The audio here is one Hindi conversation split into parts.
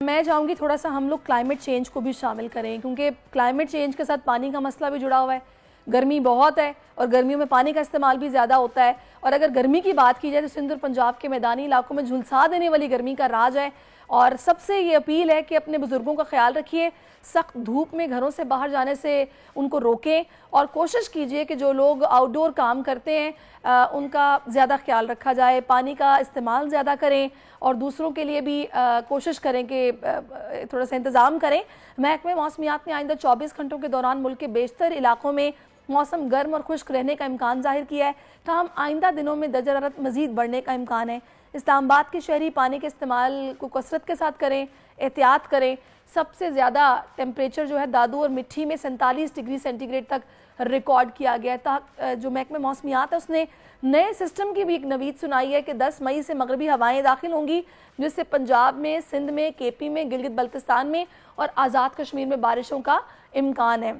मैं चाहूँगी थोड़ा सा हम लोग क्लाइमेट चेंज को भी शामिल करें, क्योंकि क्लाइमेट चेंज के साथ पानी का मसला भी जुड़ा हुआ है। गर्मी बहुत है और गर्मियों में पानी का इस्तेमाल भी ज़्यादा होता है। और अगर गर्मी की बात की जाए तो सिंध और पंजाब के मैदानी इलाकों में झुलसा देने वाली गर्मी का राज है। और सबसे ये अपील है कि अपने बुज़ुर्गों का ख्याल रखिए, सख्त धूप में घरों से बाहर जाने से उनको रोकें और कोशिश कीजिए कि जो लोग आउटडोर काम करते हैं उनका ज़्यादा ख्याल रखा जाए, पानी का इस्तेमाल ज़्यादा करें और दूसरों के लिए भी कोशिश करें कि थोड़ा सा इंतज़ाम करें। महकमे मौसमियात ने आइंदा 24 घंटों के दौरान मुल्क के बेशतर इलाकों में मौसम गर्म और खुश्क रहने का इम्कान जाहिर किया है, ताहम आइंदा दिनों में दर्जा हरारत मज़ीद बढ़ने का इम्कान है। इस्लामाबाद के शहरी पानी के इस्तेमाल को कसरत के साथ करें, एहतियात करें। सबसे ज़्यादा टेम्परेचर जो है दादू और मिट्टी में 47 डिग्री सेंटीग्रेड तक रिकॉर्ड किया गया है। जो महकमे मौसमियात है उसने नए सिस्टम की भी एक नवीद सुनाई है कि 10 मई से मगरबी हवाएं दाखिल होंगी, जिससे पंजाब में, सिंध में, केपी में, गिलगित बल्तिस्तान में और आज़ाद कश्मीर में बारिशों का इम्कान है।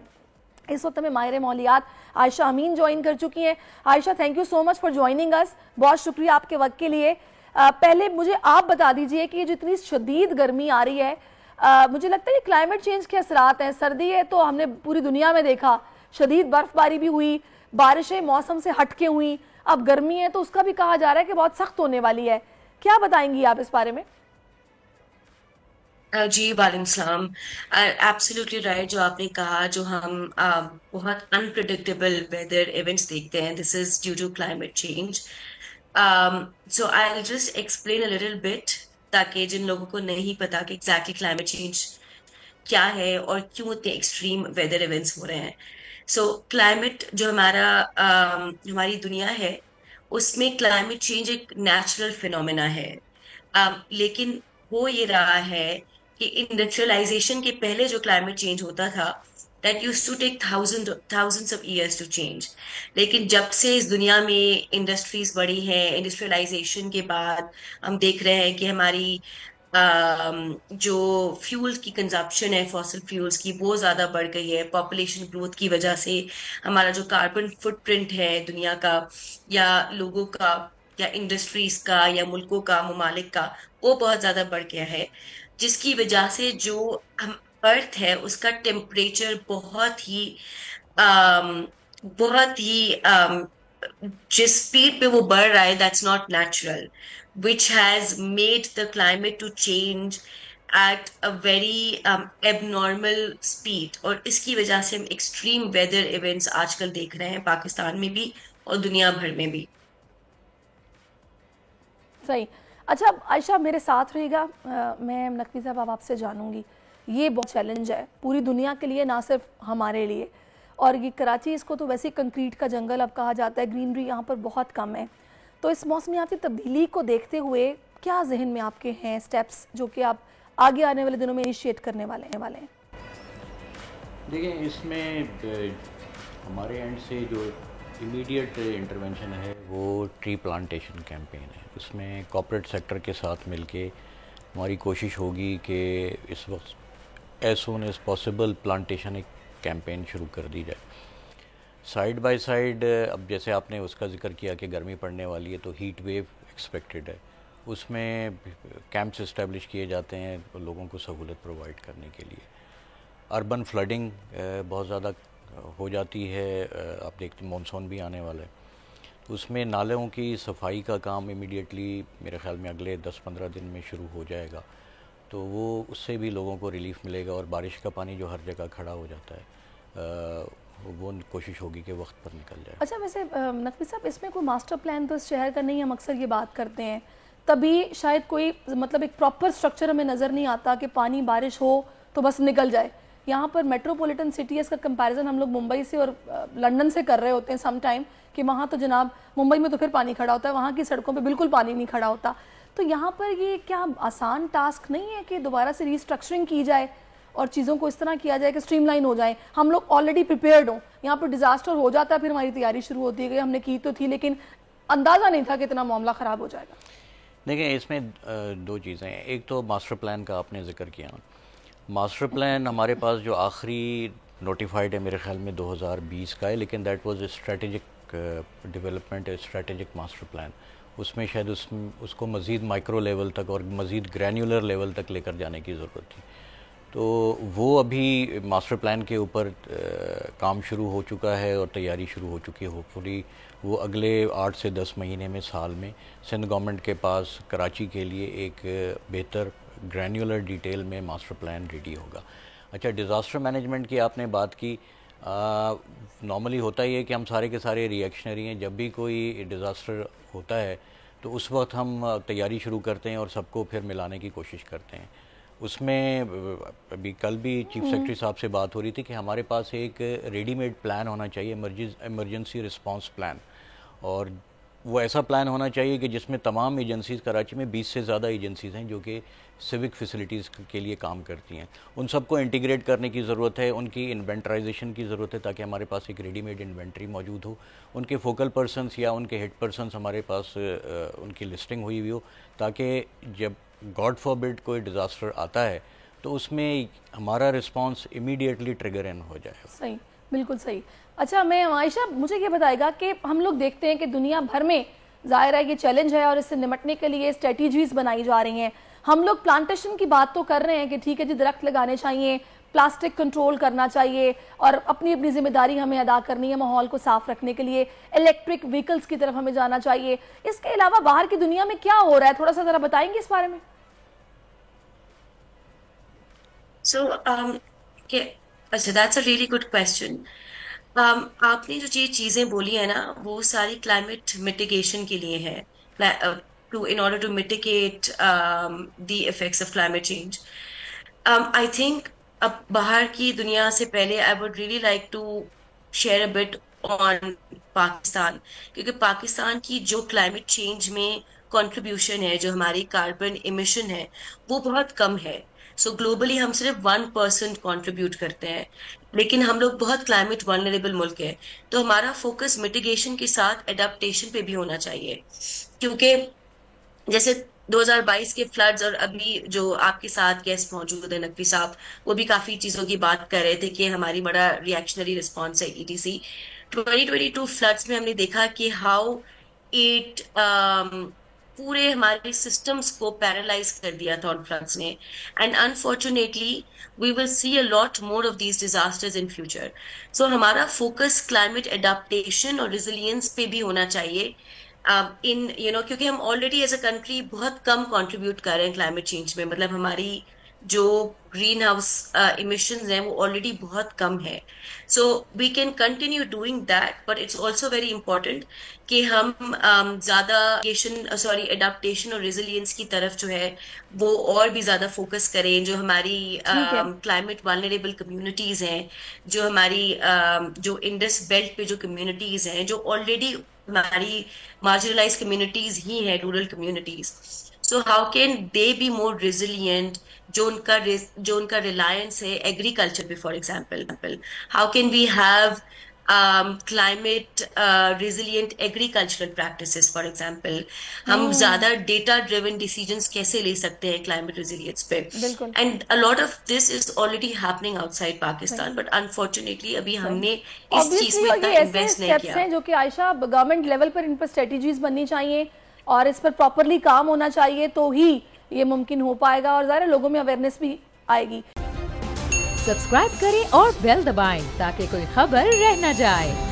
इस वक्त में माहिर मौलियात आयशा अमीन ज्वाइन कर चुकी हैं। Ayesha, thank you so much for joining us, बहुत शुक्रिया आपके वक्त के लिए। पहले मुझे आप बता दीजिए कि जितनी शदीद गर्मी आ रही है, मुझे लगता है ये क्लाइमेट चेंज के असरात हैं। सर्दी है तो हमने पूरी दुनिया में देखा, शदीद बर्फबारी भी हुई, बारिशें मौसम से हटके हुई। अब गर्मी है तो उसका भी कहा जा रहा है कि बहुत सख्त होने वाली है। क्या बताएंगी आप इस बारे में? जी वालेकुम सलाम। एब्सोल्युटली राइट जो आपने कहा, जो हम बहुत अनप्रिडिक्टेबल वेदर इवेंट्स देखते हैं, this is due to climate change. So I will just explain a little bit, ताकि जिन लोगों को नहीं पता कि एग्जैक्टली क्लाइमेट चेंज क्या है और क्यों इतने एक्सट्रीम वेदर इवेंट्स हो रहे हैं। सो क्लाइमेट जो हमारी दुनिया है, उसमें क्लाइमेट चेंज एक नेचुरल फिनोमेना है। लेकिन हो ये रहा है कि इंडस्ट्रियलाइजेशन के पहले जो क्लाइमेट चेंज होता था, that use to take thousands of years to change. लेकिन जब से इस दुनिया में इंडस्ट्रीज बढ़ी हैं, इंडस्ट्रियलाइजेशन के बाद हम देख रहे हैं कि हमारी जो फ्यूल्स की कंजप्शन है, फॉसिल फ्यूल्स की, वो ज्यादा बढ़ गई है पॉपुलेशन ग्रोथ की वजह से। हमारा जो कार्बन फुटप्रिंट है दुनिया का, या लोगों का, या इंडस्ट्रीज का, या मुल्कों का, ममालिक का, वो बहुत ज्यादा बढ़ गया है। जिसकी वजह से जो हम अर्थ है उसका टेम्परेचर अम, बहुत ही जिस स्पीड पे वो बढ़ रहा है, that's not natural, which has made the climate to change at a very abnormal speed. और इसकी वजह से हम एक्सट्रीम वेदर इवेंट्स आजकल देख रहे हैं, पाकिस्तान में भी और दुनिया भर में भी। सही। अच्छा आयशा, मेरे साथ रहिएगा। मैं नकवी साहब अब आपसे जानूंगी, ये बहुत चैलेंज है पूरी दुनिया के लिए, ना सिर्फ हमारे लिए। और ये कराची, इसको तो वैसे कंक्रीट का जंगल अब कहा जाता है, ग्रीनरी यहाँ पर बहुत कम है। तो इस मौसमियाती तब्दीली को देखते हुए क्या जहन में आपके हैं स्टेप्स जो कि आप आगे आने वाले दिनों में इनिशिएट करने वाले हैं? देखिए, इसमें हमारे एंड से जो इमीडिएट इंटरवेंशन है वो ट्री प्लांटेशन कैंपेन है। उसमें कॉर्पोरेट सेक्टर के साथ मिलके हमारी कोशिश होगी कि इस वक्त as soon as possible plantation एक कैंपेन शुरू कर दी जाए। साइड बाय साइड, अब जैसे आपने उसका जिक्र किया कि गर्मी पड़ने वाली है तो हीट वेव एक्सपेक्टेड है, उसमें कैंप्स इस्टेब्लिश किए जाते हैं लोगों को सहूलत प्रोवाइड करने के लिए। अर्बन फ्लडिंग बहुत ज़्यादा हो जाती है, आप देखते हैं मानसून भी आने वाला है, उसमें नालों की सफाई का काम इमीडिएटली मेरे ख्याल में अगले 10-15 दिन में शुरू हो जाएगा। तो वो उससे भी लोगों को रिलीफ मिलेगा। और बारिश का पानी जो हर जगह खड़ा हो जाता है, वो कोशिश होगी कि वक्त पर निकल जाए। अच्छा, वैसे नकवी साहब, इसमें कोई मास्टर प्लान तो इस शहर का नहीं, हम अक्सर ये बात करते हैं, तभी शायद कोई मतलब एक प्रॉपर स्ट्रक्चर हमें नज़र नहीं आता कि पानी बारिश हो तो बस निकल जाए। यहाँ पर मेट्रोपॉलिटन सिटी है, इसका कंपैरिजन हम लोग मुंबई से और लंदन से कर रहे होते हैं सम टाइम, कि वहाँ तो जनाब मुंबई में तो फिर पानी खड़ा होता है, वहाँ की सड़कों पे बिल्कुल पानी नहीं खड़ा होता। तो यहाँ पर ये क्या आसान टास्क नहीं है कि दोबारा से रीस्ट्रक्चरिंग की जाए और चीज़ों को इस तरह किया जाए कि स्ट्रीमलाइन हो जाए, हम लोग ऑलरेडी प्रिपेयर्ड हों। यहाँ पर डिजास्टर हो जाता है, फिर हमारी तैयारी शुरू होती है कि हमने की तो थी लेकिन अंदाज़ा नहीं था कि इतना मामला ख़राब हो जाएगा। देखिए, इसमें दो चीज़ें हैं। एक तो मास्टर प्लान का आपने जिक्र किया। मास्टर प्लान हमारे पास जो आखिरी नोटिफाइड है मेरे ख्याल में 2020 का है, लेकिन that was strategic development, strategic master plan. उसमें शायद उसको मज़ीद माइक्रो लेवल तक और मज़ीद ग्रैन्युलर लेवल तक लेकर जाने की ज़रूरत थी। तो वो अभी मास्टर प्लान के ऊपर काम शुरू हो चुका है और तैयारी शुरू हो चुकी है। होपफुली वो अगले 8 से 10 महीने में, साल में सिंध गवर्नमेंट के पास कराची के लिए एक बेहतर ग्रैन्युलर डिटेल में मास्टर प्लान रेडी होगा। अच्छा, डिज़ास्टर मैनेजमेंट की आपने बात की। नॉर्मली होता ही है कि हम सारे के सारे रिएक्शनरी हैं। जब भी कोई डिज़ास्टर होता है तो उस वक्त हम तैयारी शुरू करते हैं और सबको फिर मिलाने की कोशिश करते हैं। उसमें अभी कल भी चीफ सेक्रेटरी साहब से बात हो रही थी कि हमारे पास एक रेडीमेड प्लान होना चाहिए, इमरजेंसी रिस्पांस प्लान, और वो ऐसा प्लान होना चाहिए कि जिसमें तमाम एजेंसीज़, कराची में 20 से ज़्यादा एजेंसीज़ हैं जो कि सिविक फैसिलिटीज़ के लिए काम करती हैं, उन सबको इंटीग्रेट करने की ज़रूरत है, उनकी इन्वेंटराइजेशन की ज़रूरत है ताकि हमारे पास एक रेडीमेड इन्वेंट्री मौजूद हो, उनके फोकल पर्सनस या उनके हेड पर्सनस हमारे पास उनकी लिस्टिंग हुई हुई हो, ताकि जब गॉड फॉरबिड कोई डिज़ास्टर आता है तो उसमें हमारा रिस्पांस इमीडिएटली ट्रिगर इन हो जाए। सही, बिल्कुल सही। अच्छा, मैं आयशा, मुझे ये बताएगा कि हम लोग देखते हैं कि दुनिया भर में ज़ाहिर है ये चैलेंज है और इससे निपटने के लिए स्ट्रेटजीज बनाई जा रही हैं। हम लोग प्लांटेशन की बात तो कर रहे हैं कि ठीक है जी, दरख्त लगाने चाहिए, प्लास्टिक कंट्रोल करना चाहिए और अपनी अपनी जिम्मेदारी हमें अदा करनी है माहौल को साफ रखने के लिए, इलेक्ट्रिक व्हीकल्स की तरफ हमें जाना चाहिए। इसके अलावा बाहर की दुनिया में क्या हो रहा है, थोड़ा सा ज़रा बताएंगे इस बारे में? अच्छा, that's a really good question. आपने जो ये चीजें बोली है ना, वो सारी क्लाइमेट मिटिगेशन के लिए है, in order to mitigate the effects of climate change. I think अब बाहर की दुनिया से पहले I would really like to share a bit on Pakistan, क्योंकि पाकिस्तान की जो क्लाइमेट चेंज में कंट्रीब्यूशन है, जो हमारी कार्बन इमिशन है, वो बहुत कम है। सो ग्लोबली हम सिर्फ 1% कंट्रीब्यूट करते हैं, लेकिन हम लोग बहुत क्लाइमेट वल्नरेबल मुल्क है। तो हमारा फोकस मिटिगेशन के साथ एडेप्टेशन पे भी होना चाहिए, क्योंकि जैसे 2022 के फ्लड्स और अभी जो आपके साथ गेस्ट मौजूद है नकवी साहब, वो भी काफी चीजों की बात कर रहे थे कि हमारी बड़ा रिएक्शनरी रिस्पॉन्स है ईटीसी। 2022 फ्लड्स में हमने देखा कि हाउ इट पूरे हमारे सिस्टम्स को पैरालाइज कर दिया था उन फ्लड्स ने, and unfortunately we will see a lot more of these disasters in future. So हमारा फोकस क्लाइमेट एडाप्टेशन और रिजिलियंस पे भी होना चाहिए, क्योंकि हम ऑलरेडी एज अ कंट्री बहुत कम कंट्रीब्यूट कर रहे हैं क्लाइमेट चेंज में। मतलब हमारी जो ग्रीन हाउस इमिशंस हैं वो ऑलरेडी बहुत कम है। So we can continue doing that, but it's also very important कि हम ज्यादा एडाप्टेशन और रेजिलियंस की तरफ जो है वो और भी ज्यादा फोकस करें। जो हमारी क्लाइमेट वल्नरेबल कम्युनिटीज हैं, जो हमारी जो इंडस बेल्ट पे जो कम्युनिटीज हैं, जो ऑलरेडी हमारी मार्जिनलाइज कम्युनिटीज ही हैं, rural communities. So how can they be more resilient? जो उनका रिलायंस है एग्रीकल्चर पे, for example, how can we have climate resilient agricultural practices, for example. हम ज्यादा डेटा ड्रिवन डिसीजंस कैसे ले सकते हैं क्लाइमेट रेजिलियंस पे? And a lot of this is already happening outside Pakistan, but unfortunately अभी हमने इस चीज में इतना इन्वेस्ट नहीं किया। जो कि आयशा गवर्नमेंट लेवल पर इन पर स्ट्रेटेजीज बननी चाहिए और इस पर प्रॉपरली काम होना चाहिए, तो ही ये मुमकिन हो पाएगा और ज़ाहिर लोगों में अवेयरनेस भी आएगी। सब्सक्राइब करें और बेल दबाएं ताकि कोई खबर रह न जाए।